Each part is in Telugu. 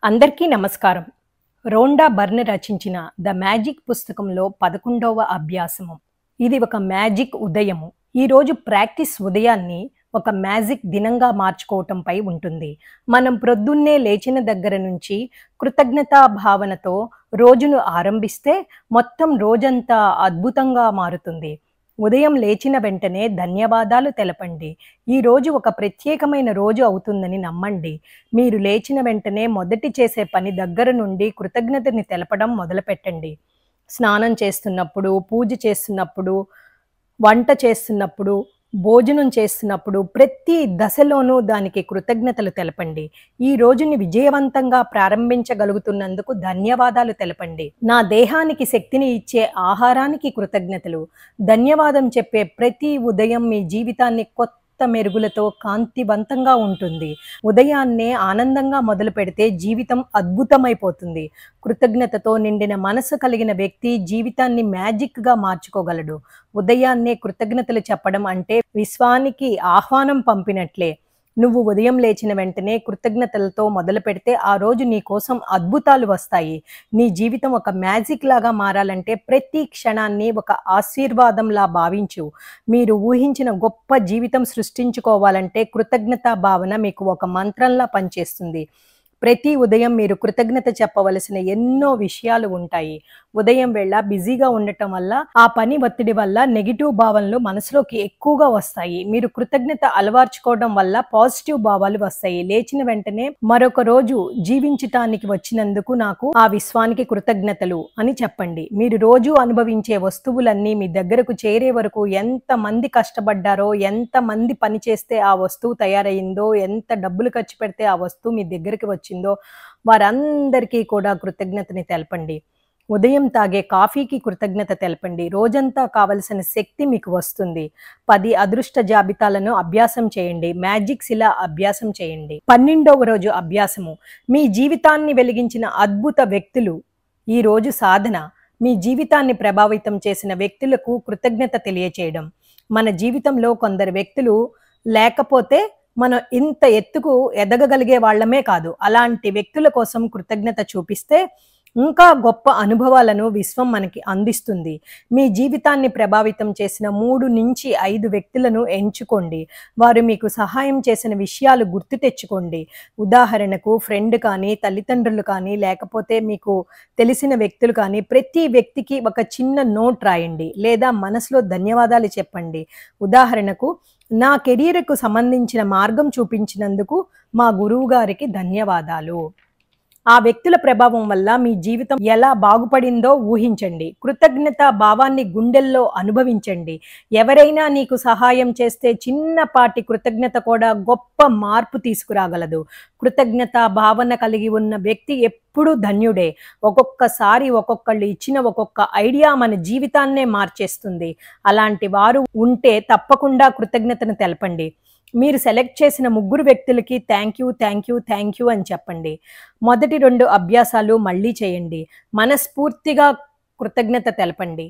అందరికీ నమస్కారం. రోండా బర్న్ రచించిన 'ద మ్యాజిక్' పుస్తకంలో 11వ అభ్యాసము. ఇది ఒక మ్యాజిక్ ఉదయము. ఈరోజు ప్రాక్టీస్ ఉదయాన్ని ఒక మ్యాజిక్ దినంగా మార్చుకోవటంపై ఉంటుంది. మనం ప్రొద్దున్నే లేచిన దగ్గర నుంచి కృతజ్ఞతా భావనతో రోజును ఆరంభిస్తే మొత్తం రోజంతా అద్భుతంగా మారుతుంది. ఉదయం లేచిన వెంటనే ధన్యవాదాలు తెలపండి. ఈరోజు ఒక ప్రత్యేకమైన రోజు అవుతుందని నమ్మండి. మీరు లేచిన వెంటనే మొదటి చేసే పని దగ్గర నుండి కృతజ్ఞతని తెలపడం మొదలుపెట్టండి. స్నానం చేస్తున్నప్పుడు, పూజ చేస్తున్నప్పుడు, వంట చేస్తున్నప్పుడు, భోజనం చేస్తున్నప్పుడు ప్రతి దశలోనూ దానికి కృతజ్ఞతలు తెలపండి. ఈ రోజుని విజయవంతంగా ప్రారంభించగలుగుతున్నందుకు ధన్యవాదాలు తెలపండి. నా దేహానికి శక్తిని ఇచ్చే ఆహారానికి కృతజ్ఞతలు. ధన్యవాదం చెప్పే ప్రతి ఉదయం మీ జీవితాన్ని కొత్త మెరుగులతో కాంతివంతంగా ఉంటుంది. ఉదయాన్నే ఆనందంగా మొదలు పెడితే జీవితం అద్భుతమైపోతుంది. కృతజ్ఞతతో నిండిన మనసు కలిగిన వ్యక్తి జీవితాన్ని మ్యాజిక్గా మార్చుకోగలడు. ఉదయాన్నే కృతజ్ఞతలు చెప్పడం అంటే విశ్వానికి ఆహ్వానం పంపినట్లే. నువ్వు ఉదయం లేచిన వెంటనే కృతజ్ఞతలతో మొదలు పెడితే ఆ రోజు నీ కోసం అద్భుతాలు వస్తాయి. నీ జీవితం ఒక మ్యాజిక్ లాగా మారాలంటే ప్రతి క్షణాన్ని ఒక ఆశీర్వాదంలా భావించు. మీరు ఊహించిన గొప్ప జీవితం సృష్టించుకోవాలంటే కృతజ్ఞతా భావన మీకు ఒక మంత్రంలా పనిచేస్తుంది. ప్రతి ఉదయం మీరు కృతజ్ఞత చెప్పవలసిన ఎన్నో విషయాలు ఉంటాయి. ఉదయం వేళ బిజీగా ఉండటం వల్ల ఆ పని ఒత్తిడి వల్ల నెగిటివ్ భావనలు మనసులోకి ఎక్కువగా వస్తాయి. మీరు కృతజ్ఞత అలవర్చుకోవడం వల్ల పాజిటివ్ భావాలు వస్తాయి. లేచిన వెంటనే మరొక రోజు జీవించటానికి వచ్చినందుకు నాకు ఆ విశ్వానికి కృతజ్ఞతలు అని చెప్పండి. మీరు రోజు అనుభవించే వస్తువులన్నీ మీ దగ్గరకు చేరే వరకు ఎంత మంది కష్టపడ్డారో, ఎంత మంది పని చేస్తే ఆ వస్తువు తయారయ్యిందో, ఎంత డబ్బులు ఖర్చు పెడితే ఆ వస్తువు మీ దగ్గరికి వచ్చిందో వారందరికీ కూడా కృతజ్ఞతని తెలపండి. ఉదయం తాగే కాఫీకి కృతజ్ఞత తెలపండి. రోజంతా కావలసిన శక్తి మీకు వస్తుంది. 10 అదృష్ట జాబితాలను అభ్యాసం చేయండి. మ్యాజిక్స్ ఇలా అభ్యాసం చేయండి. 12వ రోజు అభ్యాసము. మీ జీవితాన్ని వెలిగించిన అద్భుత వ్యక్తులు. ఈ రోజు సాధన మీ జీవితాన్ని ప్రభావితం చేసిన వ్యక్తులకు కృతజ్ఞత తెలియచేయడం. మన జీవితంలో కొందరు వ్యక్తులు లేకపోతే మనం ఇంత ఎత్తుకు ఎదగగలిగే వాళ్ళమే కాదు. అలాంటి వ్యక్తుల కోసం కృతజ్ఞత చూపిస్తే ఇంకా గొప్ప అనుభవాలను విశ్వం మనకి అందిస్తుంది. మీ జీవితాన్ని ప్రభావితం చేసిన 3 నుంచి 5 వ్యక్తులను ఎంచుకోండి. వారు మీకు సహాయం చేసిన విషయాలు గుర్తు తెచ్చుకోండి. ఉదాహరణకు ఫ్రెండ్ కానీ, తల్లిదండ్రులు కానీ, లేకపోతే మీకు తెలిసిన వ్యక్తులు కానీ, ప్రతి వ్యక్తికి ఒక చిన్న నోట్ రాయండి లేదా మనసులో ధన్యవాదాలు చెప్పండి. ఉదాహరణకు, నా కెరీర్కు సంబంధించిన మార్గం చూపించినందుకు మా గురువు గారికి ధన్యవాదాలు. ఆ వ్యక్తుల ప్రభావం వల్ల మీ జీవితం ఎలా బాగుపడిందో ఊహించండి. కృతజ్ఞత భావాన్ని గుండెల్లో అనుభవించండి. ఎవరైనా నీకు సహాయం చేస్తే చిన్నపాటి కృతజ్ఞత కూడా గొప్ప మార్పు తీసుకురాగలదు. కృతజ్ఞత భావన కలిగి ఉన్న వ్యక్తి ఎప్పుడూ ధన్యుడే. ఒక్కొక్కసారి ఒక్కొక్కళ్ళు ఇచ్చిన ఒక్కొక్క ఐడియా మన జీవితాన్నే మార్చేస్తుంది. అలాంటి వారు ఉంటే తప్పకుండా కృతజ్ఞతను తెలపండి. మీరు సెలెక్ట్ చేసిన 3 వ్యక్తులకి థ్యాంక్ యూ అని చెప్పండి. మొదటి 2 అభ్యాసాలు మళ్ళీ చేయండి. మనస్ఫూర్తిగా కృతజ్ఞత తెలపండి.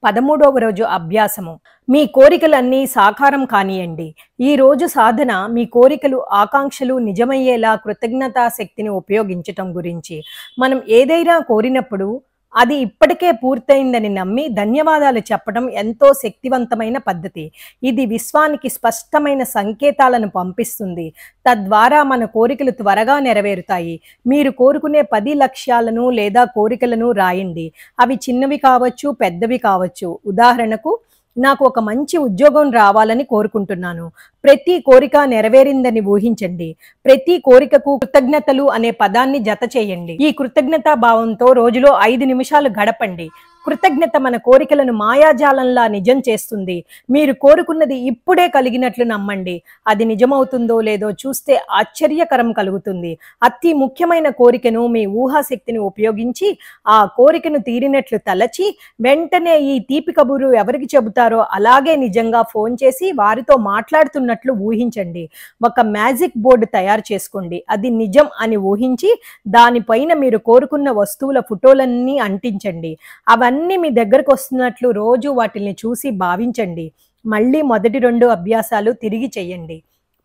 13వ రోజు అభ్యాసము. మీ కోరికలన్నీ సాకారం కానియండి. ఈ రోజు సాధన మీ కోరికలు, ఆకాంక్షలు నిజమయ్యేలా కృతజ్ఞతా శక్తిని ఉపయోగించటం గురించి. మనం ఏదైనా కోరినప్పుడు అది ఇప్పటికే పూర్తయిందని నమ్మి ధన్యవాదాలు చెప్పడం ఎంతో శక్తివంతమైన పద్ధతి. ఇది విశ్వానికి స్పష్టమైన సంకేతాలను పంపిస్తుంది. తద్వారా మన కోరికలు త్వరగా నెరవేరుతాయి. మీరు కోరుకునే 10 లక్ష్యాలను లేదా కోరికలను రాయండి. అవి చిన్నవి కావచ్చు, పెద్దవి కావచ్చు. ఉదాహరణకు, నాకు ఒక మంచి ఉద్యోగం రావాలని కోరుకుంటున్నాను. ప్రతి కోరిక నెరవేరిందని ఊహించండి. ప్రతి కోరికకు కృతజ్ఞతలు అనే పదాన్ని జత చేయండి. ఈ కృతజ్ఞతా భావంతో రోజులో 5 నిమిషాలు గడపండి. కృతజ్ఞత మన కోరికలను మాయాజాలంలా నిజం చేస్తుంది. మీరు కోరుకున్నది ఇప్పుడే కలిగినట్లు నమ్మండి. అది నిజమవుతుందో లేదో చూస్తే ఆశ్చర్యకరం కలుగుతుంది. అతి ముఖ్యమైన కోరికను మీ ఊహాశక్తిని ఉపయోగించి ఆ కోరికను తీరినట్లు తలచి వెంటనే ఈ తీపి కబురు ఎవరికి చెబుతారో అలాగే నిజంగా ఫోన్ చేసి వారితో మాట్లాడుతున్నట్లు ఊహించండి. ఒక మ్యాజిక్ బోర్డు తయారు చేసుకోండి. అది నిజం అని ఊహించి దానిపైన మీరు కోరుకున్న వస్తువుల ఫోటోలన్నీ అంటించండి. అవన్నీ మీ దగ్గరకు వస్తున్నట్లు రోజు వాటిని చూసి భావించండి. మళ్ళీ మొదటి 2 అభ్యాసాలు తిరిగి చేయండి.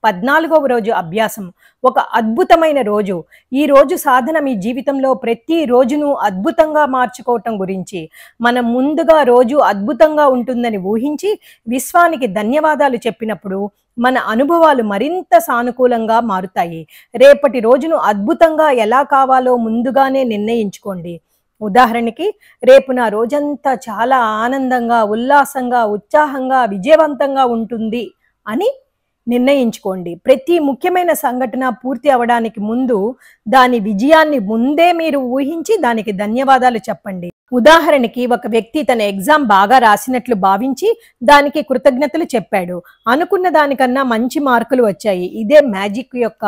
14వ రోజు అభ్యాసం. ఒక అద్భుతమైన రోజు. ఈ రోజు సాధన మీ జీవితంలో ప్రతి రోజును అద్భుతంగా మార్చుకోవటం గురించి. మనం ముందుగా రోజు అద్భుతంగా ఉంటుందని ఊహించి విశ్వానికి ధన్యవాదాలు చెప్పినప్పుడు మన అనుభవాలు మరింత సానుకూలంగా మారుతాయి. రేపటి రోజును అద్భుతంగా ఎలా కావాలో ముందుగానే నిర్ణయించుకోండి. ఉదాహరణకి, రేపు నా రోజంతా చాలా ఆనందంగా, ఉల్లాసంగా, ఉత్సాహంగా, విజయవంతంగా ఉంటుంది అని నిర్ణయించుకోండి. ప్రతి ముఖ్యమైన సంఘటన పూర్తి అవ్వడానికి ముందు దాని విజయాన్ని ముందే మీరు ఊహించి దానికి ధన్యవాదాలు చెప్పండి. ఉదాహరణకి, ఒక వ్యక్తి తన ఎగ్జామ్ బాగా రాసినట్లు భావించి దానికి కృతజ్ఞతలు చెప్పాడు. అనుకున్న దానికన్నా మంచి మార్కులు వచ్చాయి. ఇదే మ్యాజిక్ యొక్క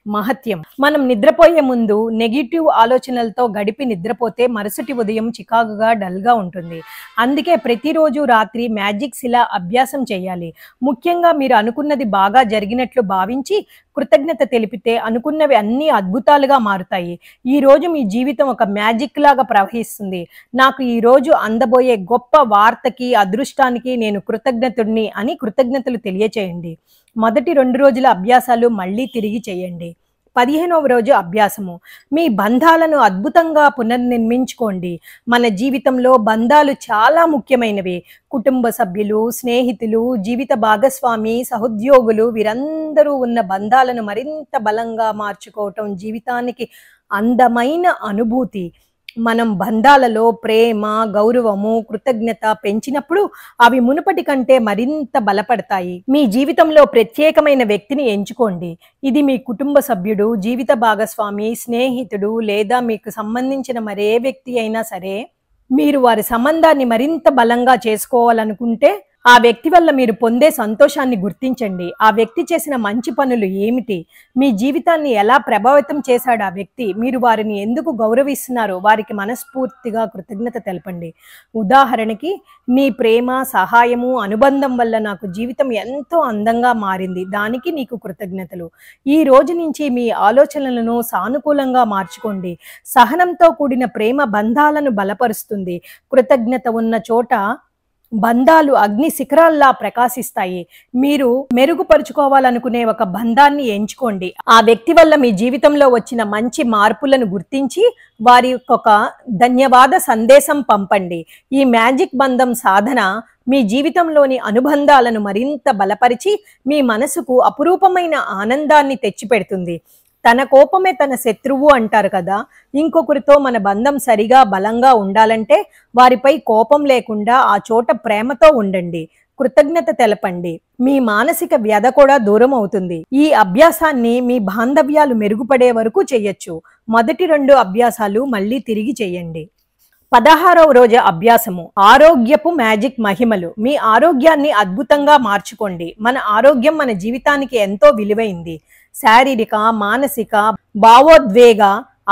మహత్యం. మనం నిద్రపోయే ముందు నెగిటివ్ ఆలోచనలతో గడిపి నిద్రపోతే మరుసటి ఉదయం చికాకుగా డల్గా ఉంటుంది. అందుకే ప్రతిరోజు రాత్రి మ్యాజిక్స్ ఇలా అభ్యాసం చేయాలి. ముఖ్యంగా మీరు అనుకున్నది బాగా జరిగినట్లు భావించి కృతజ్ఞత తెలిపితే అనుకున్నవి అన్నీ అద్భుతాలుగా మారుతాయి. ఈ రోజు మీ జీవితం ఒక మ్యాజిక్ లాగా ప్రవహిస్తుంది. నాకు ఈ రోజు అందబోయే గొప్ప వార్తకి, అదృష్టానికి నేను కృతజ్ఞతుడిని అని కృతజ్ఞతలు తెలియచేయండి. మొదటి 2 రోజుల అభ్యాసాలు మళ్ళీ తిరిగి చేయండి. 15వ రోజు అభ్యాసము. మీ బంధాలను అద్భుతంగా పునర్నిర్మించుకోండి. మన జీవితంలో బంధాలు చాలా ముఖ్యమైనవి. కుటుంబ సభ్యులు, స్నేహితులు, జీవిత భాగస్వామి, సహోద్యోగులు వీరందరూ ఉన్న బంధాలను మరింత బలంగా మార్చుకోవటం జీవితానికి అందమైన అనుభూతి. మనం బంధాలలో ప్రేమ, గౌరవము, కృతజ్ఞత పెంచినప్పుడు అవి మునుపటి కంటే మరింత బలపడతాయి. మీ జీవితంలో ప్రత్యేకమైన వ్యక్తిని ఎంచుకోండి. ఇది మీ కుటుంబ సభ్యుడు, జీవిత భాగస్వామి, స్నేహితుడు లేదా మీకు సంబంధించిన మరే వ్యక్తి అయినా సరే. మీరు వారి సంబంధాన్ని మరింత బలంగా చేసుకోవాలనుకుంటే ఆ వ్యక్తి వల్ల మీరు పొందే సంతోషాన్ని గుర్తించండి. ఆ వ్యక్తి చేసిన మంచి పనులు ఏమిటి? మీ జీవితాన్ని ఎలా ప్రభావితం చేశాడు ఆ వ్యక్తి? మీరు వారిని ఎందుకు గౌరవిస్తున్నారో వారికి మనస్ఫూర్తిగా కృతజ్ఞత తెలపండి. ఉదాహరణకి, నీ ప్రేమ, సహాయము, అనుబంధం వల్ల నాకు జీవితం ఎంతో అందంగా మారింది. దానికి నీకు కృతజ్ఞతలు. ఈ రోజు నుంచి మీ ఆలోచనలను సానుకూలంగా మార్చుకోండి. సహనంతో కూడిన ప్రేమ బంధాలను బలపరుస్తుంది. కృతజ్ఞత ఉన్న చోట బంధాలు అగ్ని శిఖరాల్లా ప్రకాశిస్తాయి. మీరు మెరుగుపరుచుకోవాలనుకునే ఒక బంధాన్ని ఎంచుకోండి. ఆ వ్యక్తి వల్ల మీ జీవితంలో వచ్చిన మంచి మార్పులను గుర్తించి వారికి ధన్యవాద సందేశం పంపండి. ఈ మ్యాజిక్ బంధం సాధన మీ జీవితంలోని అనుబంధాలను మరింత బలపరిచి మీ మనసుకు అపురూపమైన ఆనందాన్ని తెచ్చిపెడుతుంది. తన కోపమే తన శత్రువు అంటారు కదా. ఇంకొకరితో మన బంధం సరిగా బలంగా ఉండాలంటే వారిపై కోపం లేకుండా ఆ చోట ప్రేమతో ఉండండి. కృతజ్ఞత తెలపండి. మీ మానసిక వ్యధ కూడా దూరం అవుతుంది. ఈ అభ్యాసాన్ని మీ బాంధవ్యాలు మెరుగుపడే వరకు చేయొచ్చు. మొదటి 2 అభ్యాసాలు మళ్ళీ తిరిగి చేయండి. 16వ రోజు అభ్యాసము. ఆరోగ్యపు మ్యాజిక్ మహిమలు. మీ ఆరోగ్యాన్ని అద్భుతంగా మార్చుకోండి. మన ఆరోగ్యం మన జీవితానికి ఎంతో విలువైంది. శారీరక, మానసిక, భావోద్వేగ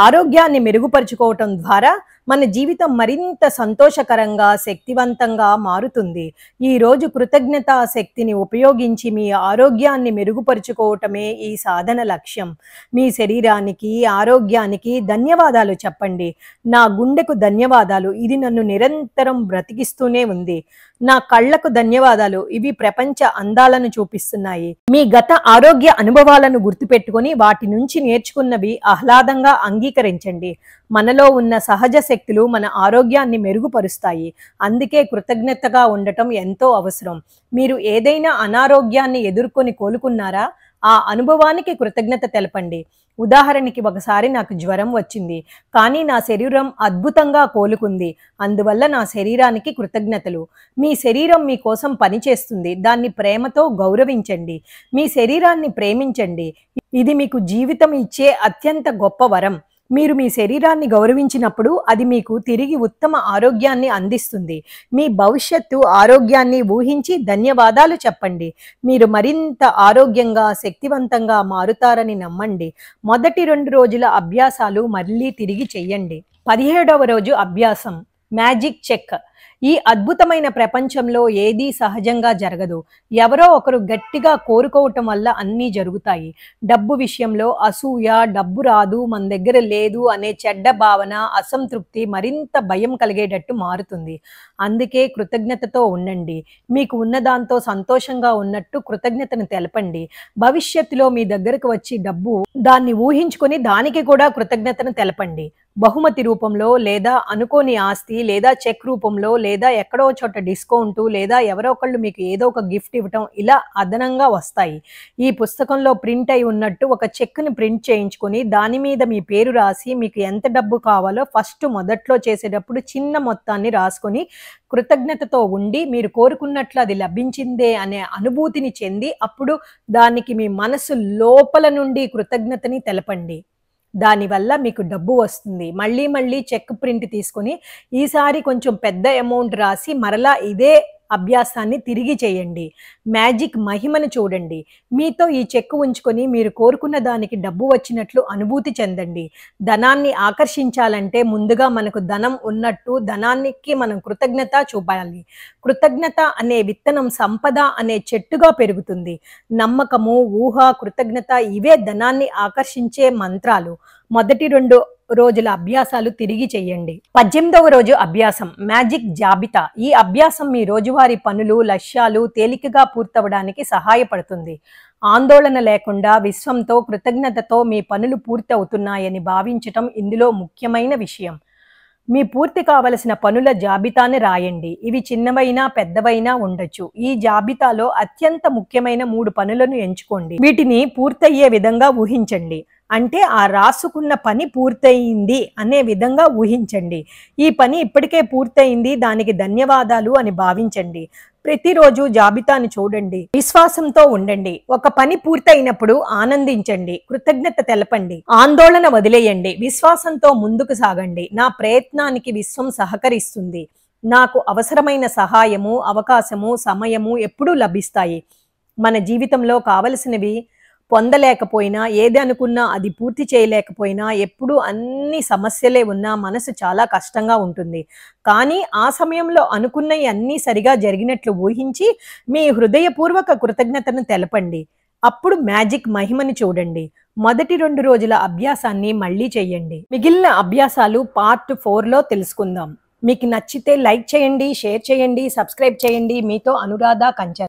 ఆరోగ్యాన్ని మెరుగుపరుచుకోవటం ద్వారా మన జీవితం మరింత సంతోషకరంగా, శక్తివంతంగా మారుతుంది. ఈ రోజు కృతజ్ఞతా శక్తిని ఉపయోగించి మీ ఆరోగ్యాన్ని మెరుగుపరుచుకోవటమే ఈ సాధన లక్ష్యం. మీ శరీరానికి, ఆరోగ్యానికి ధన్యవాదాలు చెప్పండి. నా గుండెకు ధన్యవాదాలు, ఇది నన్ను నిరంతరం బ్రతికిస్తూనే ఉంది. నా కళ్ళకు ధన్యవాదాలు, ఇవి ప్రపంచ అందాలను చూపిస్తున్నాయి. మీ గత ఆరోగ్య అనుభవాలను గుర్తుపెట్టుకొని వాటి నుంచి నేర్చుకున్నవి ఆహ్లాదంగా అంగీకరించండి. మనలో ఉన్న సహజ శక్తులు మన ఆరోగ్యాన్ని మెరుగుపరుస్తాయి. అందుకే కృతజ్ఞతగా ఉండటం ఎంతో అవసరం. మీరు ఏదైనా అనారోగ్యాన్ని ఎదుర్కొని కోలుకున్నారా? ఆ అనుభవానికి కృతజ్ఞత తెలపండి. ఉదాహరణకి, ఒకసారి నాకు జ్వరం వచ్చింది, కానీ నా శరీరం అద్భుతంగా కోలుకుంది. అందువల్ల నా శరీరానికి కృతజ్ఞతలు. మీ శరీరం మీ కోసం పనిచేస్తుంది. దాన్ని ప్రేమతో గౌరవించండి. మీ శరీరాన్ని ప్రేమించండి. ఇది మీకు జీవితం ఇచ్చే అత్యంత గొప్ప వరం. మీరు మీ శరీరాన్ని గౌరవించినప్పుడు అది మీకు తిరిగి ఉత్తమ ఆరోగ్యాన్ని అందిస్తుంది. మీ భవిష్యత్తు ఆరోగ్యాన్ని ఊహించి ధన్యవాదాలు చెప్పండి. మీరు మరింత ఆరోగ్యంగా, శక్తివంతంగా మారుతారని నమ్మండి. మొదటి 2 రోజుల అభ్యాసాలు మళ్ళీ తిరిగి చెయ్యండి. 17వ రోజు అభ్యాసం. Magic check. ఈ అద్భుతమైన ప్రపంచంలో ఏదీ సహజంగా జరగదు. ఎవరో ఒకరు గట్టిగా కోరుకోవటం వల్ల అన్నీ జరుగుతాయి. డబ్బు విషయంలో అసూయ, డబ్బు రాదు, మన దగ్గర లేదు అనే చెడ్డ భావన, అసంతృప్తి మరింత భయం కలిగేటట్టు మారుతుంది. అందుకే కృతజ్ఞతతో ఉండండి. మీకు ఉన్నదాంతో సంతోషంగా ఉన్నట్టు కృతజ్ఞతను తెలపండి. భవిష్యత్తులో మీ దగ్గరకు వచ్చి డబ్బు దాన్ని ఊహించుకొని దానికి కూడా కృతజ్ఞతను తెలపండి. బహుమతి రూపంలో లేదా అనుకోని ఆస్తి లేదా చెక్ రూపంలో లేదా ఎక్కడో చోట డిస్కౌంట్ లేదా ఎవరో ఒకళ్ళు మీకు ఏదో ఒక గిఫ్ట్ ఇవ్వటం ఇలా అదనంగా వస్తాయి. ఈ పుస్తకంలో ప్రింట్ అయి ఉన్నట్టు ఒక చెక్ని ప్రింట్ చేయించుకొని దాని మీద మీ పేరు రాసి మీకు ఎంత డబ్బు కావాలో మొదట్లో చేసేటప్పుడు చిన్న మొత్తాన్ని రాసుకొని కృతజ్ఞతతో ఉండి మీరు కోరుకున్నట్లు అది లభించిందే అనే అనుభూతిని చెంది అప్పుడు దానికి మీ మనసు లోపల నుండి కృతజ్ఞతని తెలపండి. దానివల్ల మీకు డబ్బు వస్తుంది. మళ్ళీ మళ్ళీ చెక్ ప్రింట్ తీసుకొని ఈసారి కొంచెం పెద్ద అమౌంట్ రాసి మరలా ఇదే అభ్యాసాన్ని తిరిగి చేయండి. మ్యాజిక్ మహిమను చూడండి. మీతో ఈ చెక్ ఉంచుకొని మీరు కోరుకున్న దానికి డబ్బు వచ్చినట్లు అనుభూతి చెందండి. ధనాన్ని ఆకర్షించాలంటే ముందుగా మనకు ధనం ఉన్నట్టు ధనానికి మనం కృతజ్ఞత చూపాలి. కృతజ్ఞత అనే విత్తనం సంపద అనే చెట్టుగా పెరుగుతుంది. నమ్మకము, ఊహ, కృతజ్ఞత ఇవే ధనాన్ని ఆకర్షించే మంత్రాలు. మొదటి 2 రోజుల అభ్యాసాలు తిరిగి చెయ్యండి. 18వ రోజు అభ్యాసం మ్యాజిక్ జాబితా. ఈ అభ్యాసం మీ రోజువారీ పనులు, లక్ష్యాలు తేలికగా పూర్తవడానికి సహాయపడుతుంది. ఆందోళన లేకుండా విశ్వంతో కృతజ్ఞతతో మీ పనులు పూర్తి అవుతున్నాయని భావించటం ఇందులో ముఖ్యమైన విషయం. మీ పూర్తి కావలసిన పనుల జాబితాని రాయండి. ఇవి చిన్నవైనా పెద్దవైనా ఉండొచ్చు. ఈ జాబితాలో అత్యంత ముఖ్యమైన 3 పనులను ఎంచుకోండి. వీటిని పూర్తయ్యే విధంగా ఊహించండి. అంటే ఆ రాసుకున్న పని పూర్తయింది అనే విధంగా ఊహించండి. ఈ పని ఇప్పటికే పూర్తయింది, దానికి ధన్యవాదాలు అని భావించండి. ప్రతిరోజు జాబితాను చూడండి. విశ్వాసంతో ఉండండి. ఒక పని పూర్తయినప్పుడు ఆనందించండి. కృతజ్ఞత తెలపండి. ఆందోళన వదిలేయండి. విశ్వాసంతో ముందుకు సాగండి. నా ప్రయత్నానికి విశ్వం సహకరిస్తుంది. నాకు అవసరమైన సహాయము, అవకాశము, సమయము ఎప్పుడూ లభిస్తాయి. మన జీవితంలో కావలసినవి పొందలేకపోయినా, ఏది అనుకున్నా అది పూర్తి చేయలేకపోయినా, ఎప్పుడూ అన్ని సమస్యలే ఉన్నా మనసు చాలా కష్టంగా ఉంటుంది. కానీ ఆ సమయంలో అనుకున్నవి అన్నీ సరిగా జరిగినట్లు ఊహించి మీ హృదయపూర్వక కృతజ్ఞతను తెలపండి. అప్పుడు మ్యాజిక్ మహిమని చూడండి. మొదటి 2 రోజుల అభ్యాసాన్ని మళ్ళీ చెయ్యండి. మిగిలిన అభ్యాసాలు పార్ట్ 4లో తెలుసుకుందాం. మీకు నచ్చితే లైక్ చేయండి, షేర్ చేయండి, సబ్స్క్రైబ్ చేయండి. మీతో అనురాధ కంచర్.